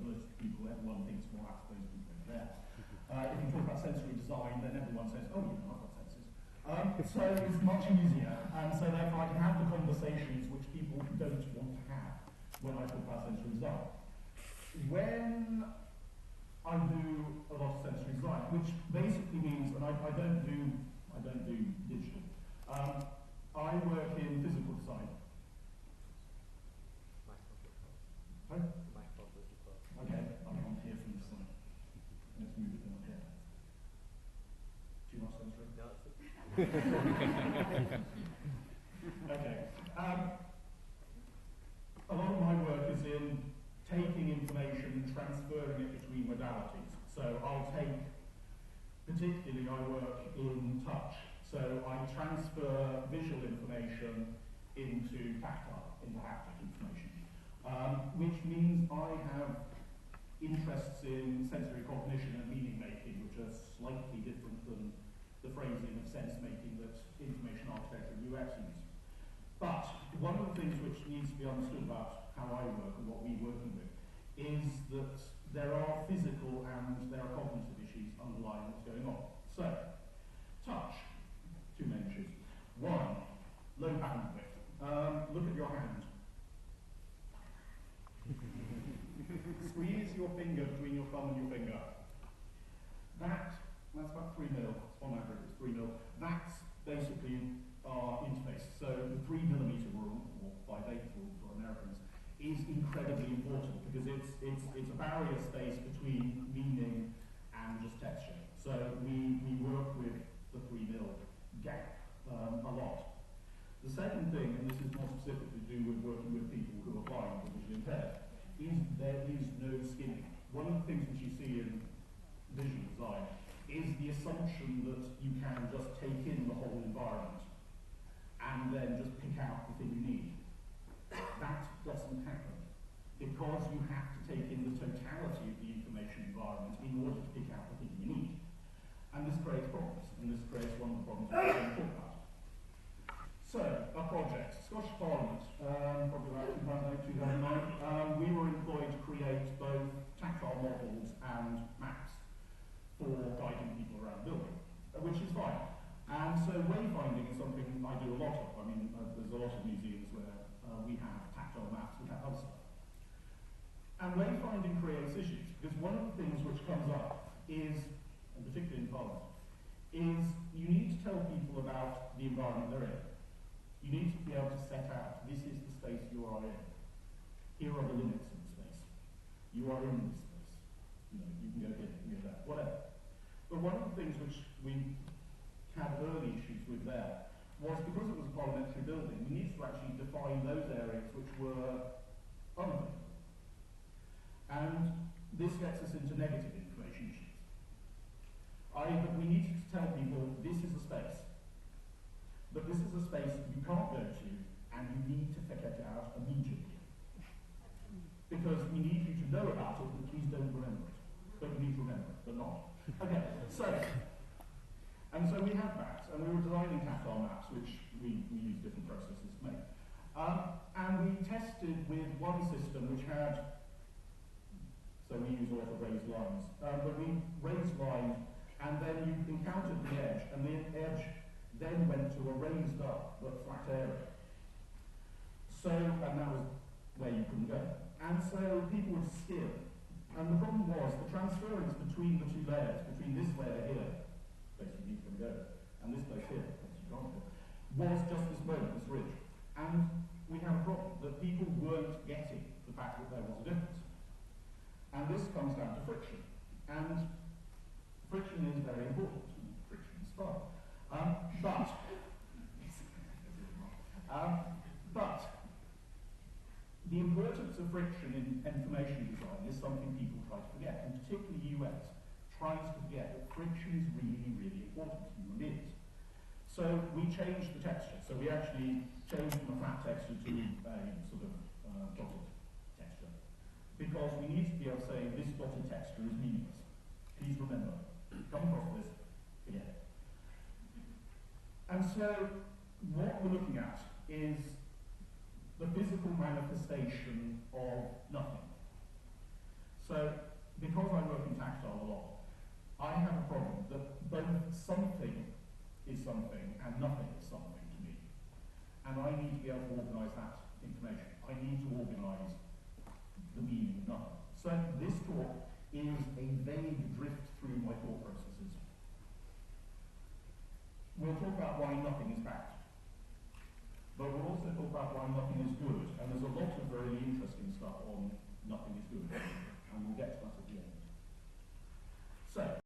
visualist people, everyone thinks, well, that's those people over there. If you talk about sensory design, then everyone says, oh, you know, I've got senses. So it's much easier, and so therefore I can have the conversations which people don't want to have when I talk about sensory design. When I do a lot of sensory design, which basically means, and I don't do digital. I work in physical design. Huh? Okay, I can't hear from this side. Let's move it down here. Too much sensory? No, Okay. A lot of my work is in taking information and transferring it between modalities. So I'll take, particularly I work in touch. So I transfer visual information into tactile, into haptic information. Which means I have interests in sensory cognition and meaning making, which are slightly different than the phrasing of sense making that information architecture and UX use. But one of the things which needs to be understood about how I work and what we're working with is that there are physical and there are cognitive issues underlying what's going on. So, touch, two main issues. One, low bandwidth. Look at your hand. Squeeze your finger between your thumb and your finger. That's about 3 mil. On average, it's 3 mil. That's basically our interface. So the 3 millimeter rule, or 5/8 rule for Americans, is incredibly important because it's a barrier space between meaning and just texture. So we work with the 3 mil gap a lot. The second thing, and this is more specifically to do with working with people who are blind or visually impaired, is there is no skimming. One of the things which you see in visual design is the assumption that you can just take in the whole environment and then just pick out the thing you need. That doesn't happen because you have to take in the totality of the information environment in order to pick out the thing you need. And this creates problems, and this creates one of the problems we're going to talk about. So, our project, Scottish Parliament, probably about 2008, 2009, we were employed to create both tactile models and maps for guiding people around the building, which is fine. And so wayfinding is something I do a lot of. I mean, there's a lot of museums where we have tactile maps, we have other stuff. And wayfinding creates issues, because one of the things which comes up is, and particularly in Parliament, is you need to tell people about the environment they're in. You need to be able to set out, this is the space you are in. Here are the limits of the space. You are in this space. You know, you can go here, you can go there, whatever. But one of the things which we had early issues with there was because it was a parliamentary building, we needed to actually define those areas which were unavailable. And this gets us into negative information issues. We needed to tell people this is a space. But this is a space you can't go to, and you need to figure it out immediately. Because we need you to know about it, but please don't remember it. But you need to remember it, but not. Okay, so we had maps, and we were designing tactile maps, which we use different processes to make. And we tested with one system which had, so we use a lot of raised lines, but we raised lines, and then you encountered the edge, and the edge then went to a raised up but flat area. So, and that was where you couldn't go. And so people would skim. And the problem was the transference between the two layers, between this layer here, basically you can go, and this place here, place you can't go, was just this moment, this ridge. And we had a problem that people weren't getting the fact that there was a difference. And this comes down to friction. And friction is very important. Friction is fun. But the importance of friction in information design is something people try to forget, and particularly UX tries to forget that friction is really, really important to human beings. So we changed the texture. So we actually changed from a flat texture to a sort of dotted texture. Because we need to be able to say this dotted texture is meaningless. Please remember, come across this, forget it. And so what we're looking at is the physical manifestation of nothing. So, because I work in tactile a lot, I have a problem that both something is something and nothing is something to me. And I need to be able to organise that information. I need to organise the meaning of nothing. So this talk is a vague drift through my thought processes. We'll talk about why nothing is bad. But we'll also talk about why nothing is good. And there's a lot of very interesting stuff on nothing is good. And we'll get to that at the end. So,